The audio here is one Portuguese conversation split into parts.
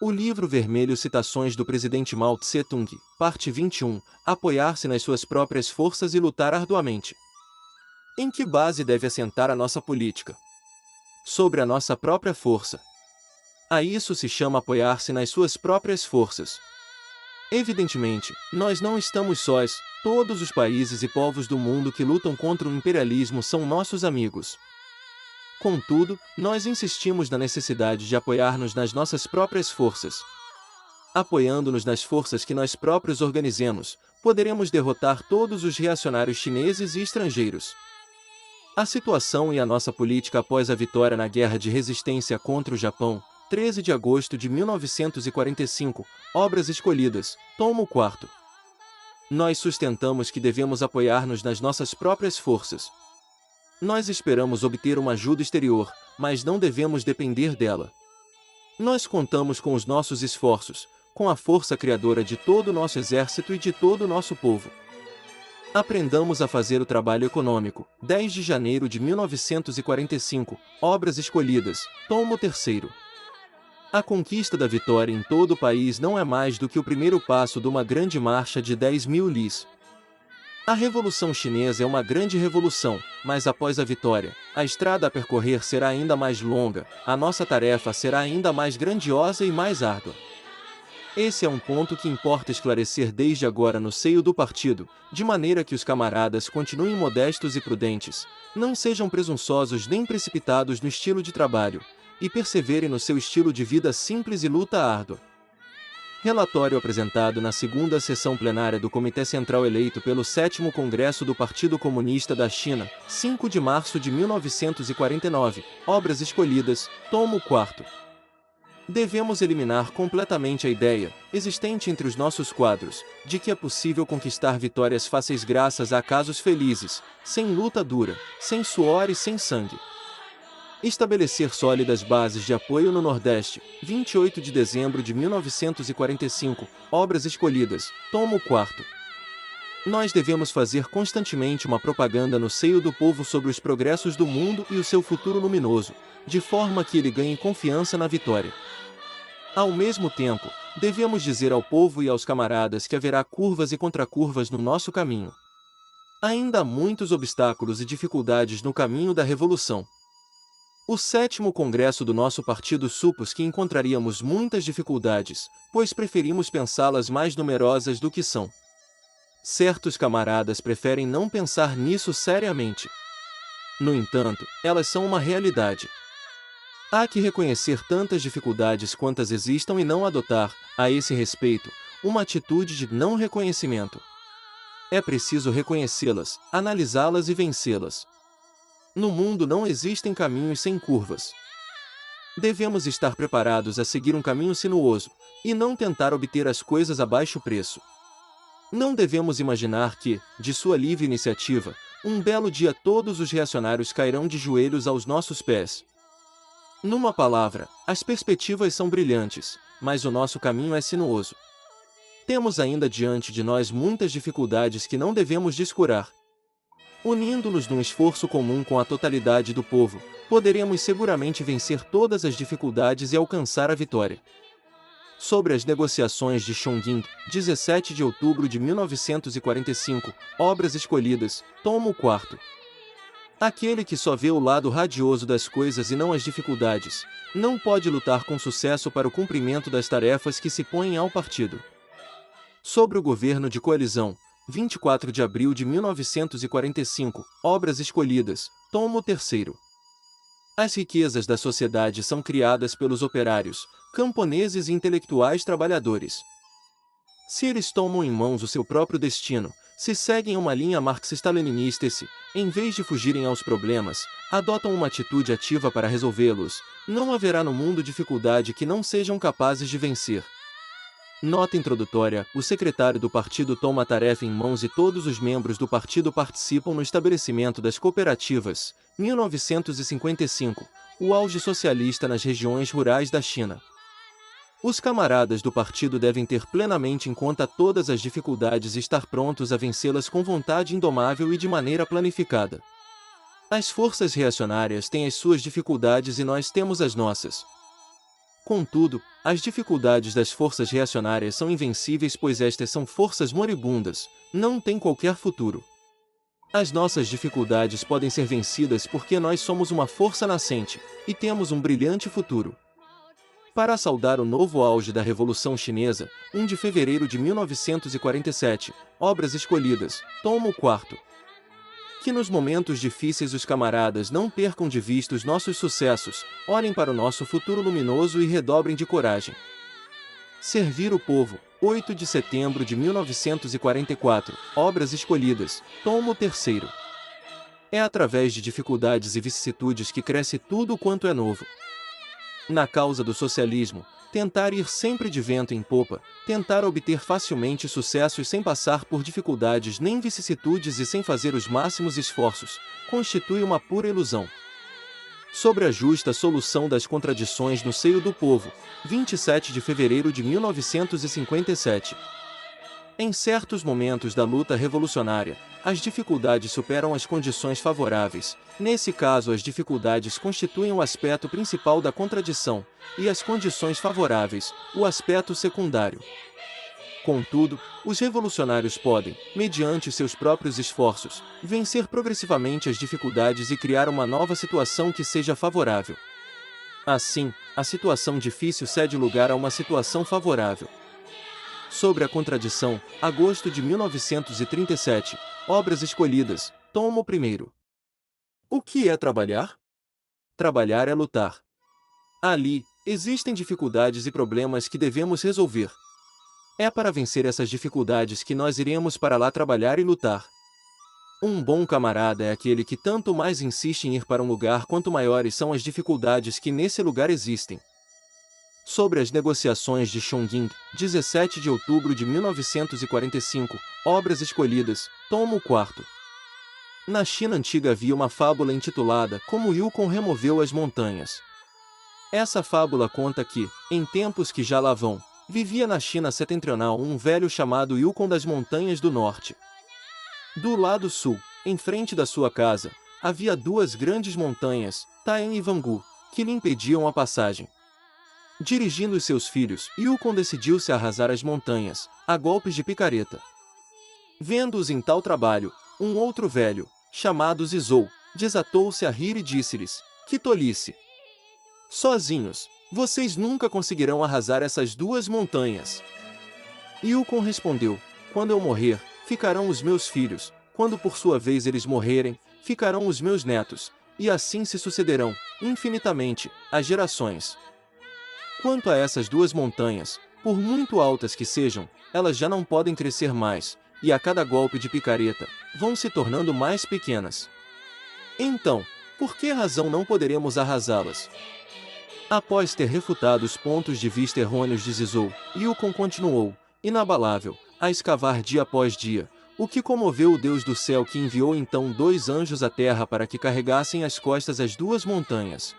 O livro vermelho Citações do presidente Mao Tse-tung, parte 21, apoiar-se nas suas próprias forças e lutar arduamente. Em que base deve assentar a nossa política? Sobre a nossa própria força. A isso se chama apoiar-se nas suas próprias forças. Evidentemente, nós não estamos sós, todos os países e povos do mundo que lutam contra o imperialismo são nossos amigos. Contudo, nós insistimos na necessidade de apoiar-nos nas nossas próprias forças. Apoiando-nos nas forças que nós próprios organizemos, poderemos derrotar todos os reacionários chineses e estrangeiros. A situação e a nossa política após a vitória na Guerra de Resistência contra o Japão, 13 de agosto de 1945, Obras Escolhidas, tomo 4. Nós sustentamos que devemos apoiar-nos nas nossas próprias forças. Nós esperamos obter uma ajuda exterior, mas não devemos depender dela. Nós contamos com os nossos esforços, com a força criadora de todo o nosso exército e de todo o nosso povo. Aprendamos a fazer o trabalho econômico. 10 de janeiro de 1945, Obras Escolhidas, tomo 3. A conquista da vitória em todo o país não é mais do que o primeiro passo de uma grande marcha de 10.000 lis. A Revolução Chinesa é uma grande revolução, mas após a vitória, a estrada a percorrer será ainda mais longa, a nossa tarefa será ainda mais grandiosa e mais árdua. Esse é um ponto que importa esclarecer desde agora no seio do partido, de maneira que os camaradas continuem modestos e prudentes, não sejam presunçosos nem precipitados no estilo de trabalho, e perseverem no seu estilo de vida simples e luta árdua. Relatório apresentado na segunda sessão plenária do Comitê Central eleito pelo 7º Congresso do Partido Comunista da China, 5 de março de 1949, Obras Escolhidas, tomo 4. Devemos eliminar completamente a ideia, existente entre os nossos quadros, de que é possível conquistar vitórias fáceis graças a casos felizes, sem luta dura, sem suor e sem sangue. Estabelecer sólidas bases de apoio no Nordeste, 28 de dezembro de 1945, Obras Escolhidas, tomo 4. Nós devemos fazer constantemente uma propaganda no seio do povo sobre os progressos do mundo e o seu futuro luminoso, de forma que ele ganhe confiança na vitória. Ao mesmo tempo, devemos dizer ao povo e aos camaradas que haverá curvas e contracurvas no nosso caminho. Ainda há muitos obstáculos e dificuldades no caminho da revolução. O 7º Congresso do nosso partido supôs que encontraríamos muitas dificuldades, pois preferimos pensá-las mais numerosas do que são. Certos camaradas preferem não pensar nisso seriamente. No entanto, elas são uma realidade. Há que reconhecer tantas dificuldades quantas existam e não adotar, a esse respeito, uma atitude de não reconhecimento. É preciso reconhecê-las, analisá-las e vencê-las. No mundo não existem caminhos sem curvas. Devemos estar preparados a seguir um caminho sinuoso, e não tentar obter as coisas a baixo preço. Não devemos imaginar que, de sua livre iniciativa, um belo dia todos os reacionários cairão de joelhos aos nossos pés. Numa palavra, as perspectivas são brilhantes, mas o nosso caminho é sinuoso. Temos ainda diante de nós muitas dificuldades que não devemos descurar. Unindo-nos num esforço comum com a totalidade do povo, poderemos seguramente vencer todas as dificuldades e alcançar a vitória. Sobre as negociações de Chongqing, 17 de outubro de 1945, Obras Escolhidas, tomo 4. Aquele que só vê o lado radioso das coisas e não as dificuldades, não pode lutar com sucesso para o cumprimento das tarefas que se põem ao partido. Sobre o governo de coalizão, 24 de abril de 1945, Obras Escolhidas, tomo 3. As riquezas da sociedade são criadas pelos operários, camponeses e intelectuais trabalhadores. Se eles tomam em mãos o seu próprio destino, se seguem uma linha marxista-leninista e se, em vez de fugirem aos problemas, adotam uma atitude ativa para resolvê-los, não haverá no mundo dificuldade que não sejam capazes de vencer. Nota introdutória: o secretário do partido toma a tarefa em mãos e todos os membros do partido participam no estabelecimento das cooperativas. 1955, o auge socialista nas regiões rurais da China. Os camaradas do partido devem ter plenamente em conta todas as dificuldades e estar prontos a vencê-las com vontade indomável e de maneira planificada. As forças reacionárias têm as suas dificuldades e nós temos as nossas. Contudo, as dificuldades das forças reacionárias são invencíveis, pois estas são forças moribundas, não têm qualquer futuro. As nossas dificuldades podem ser vencidas porque nós somos uma força nascente, e temos um brilhante futuro. Para saudar o novo auge da Revolução Chinesa, 1 de fevereiro de 1947, Obras Escolhidas, tomo 4. Que nos momentos difíceis os camaradas não percam de vista os nossos sucessos, olhem para o nosso futuro luminoso e redobrem de coragem. Servir o povo, 8 de setembro de 1944, Obras Escolhidas, tomo 3. É através de dificuldades e vicissitudes que cresce tudo quanto é novo. Na causa do socialismo, tentar ir sempre de vento em popa, tentar obter facilmente sucessos sem passar por dificuldades nem vicissitudes e sem fazer os máximos esforços, constitui uma pura ilusão. Sobre a justa solução das contradições no seio do povo, 27 de fevereiro de 1957. Em certos momentos da luta revolucionária, as dificuldades superam as condições favoráveis. Nesse caso, as dificuldades constituem o aspecto principal da contradição, e as condições favoráveis, o aspecto secundário. Contudo, os revolucionários podem, mediante seus próprios esforços, vencer progressivamente as dificuldades e criar uma nova situação que seja favorável. Assim, a situação difícil cede lugar a uma situação favorável. Sobre a contradição, agosto de 1937, Obras Escolhidas, tomo 1. O que é trabalhar? Trabalhar é lutar. Ali, existem dificuldades e problemas que devemos resolver. É para vencer essas dificuldades que nós iremos para lá trabalhar e lutar. Um bom camarada é aquele que tanto mais insiste em ir para um lugar quanto maiores são as dificuldades que nesse lugar existem. Sobre as negociações de Chongqing, 17 de outubro de 1945, Obras Escolhidas, tomo 4. Na China antiga havia uma fábula intitulada Como Yukon removeu as montanhas. Essa fábula conta que, em tempos que já lá vão, vivia na China setentrional um velho chamado Yukon das Montanhas do Norte. Do lado sul, em frente da sua casa, havia duas grandes montanhas, Taen e Vangu, que lhe impediam a passagem. Dirigindo os seus filhos, Yukon decidiu-se a arrasar as montanhas, a golpes de picareta. Vendo-os em tal trabalho, um outro velho, chamado Zizou, desatou-se a rir e disse-lhes: "Que tolice! Sozinhos, vocês nunca conseguirão arrasar essas duas montanhas." Yukon respondeu: "Quando eu morrer, ficarão os meus filhos, quando por sua vez eles morrerem, ficarão os meus netos, e assim se sucederão, infinitamente, as gerações. Quanto a essas duas montanhas, por muito altas que sejam, elas já não podem crescer mais, e a cada golpe de picareta, vão se tornando mais pequenas. Então, por que razão não poderemos arrasá-las?" Após ter refutado os pontos de vista errôneos de Zizou, Yukon continuou, inabalável, a escavar dia após dia, o que comoveu o Deus do céu, que enviou então 2 anjos à terra para que carregassem às costas as duas montanhas.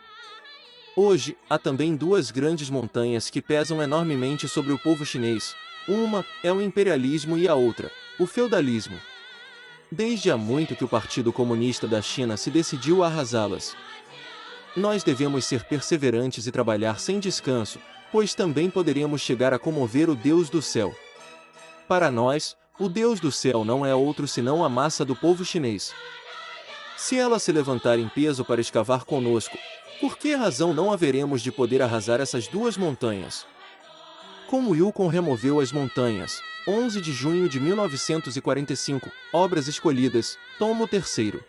Hoje, há também 2 grandes montanhas que pesam enormemente sobre o povo chinês. Uma é o imperialismo e a outra, o feudalismo. Desde há muito que o Partido Comunista da China se decidiu a arrasá-las. Nós devemos ser perseverantes e trabalhar sem descanso, pois também poderíamos chegar a comover o Deus do céu. Para nós, o Deus do céu não é outro senão a massa do povo chinês. Se ela se levantar em peso para escavar conosco, por que razão não haveremos de poder arrasar essas duas montanhas? Como Yukon removeu as montanhas, 11 de junho de 1945, Obras Escolhidas, tomo 3.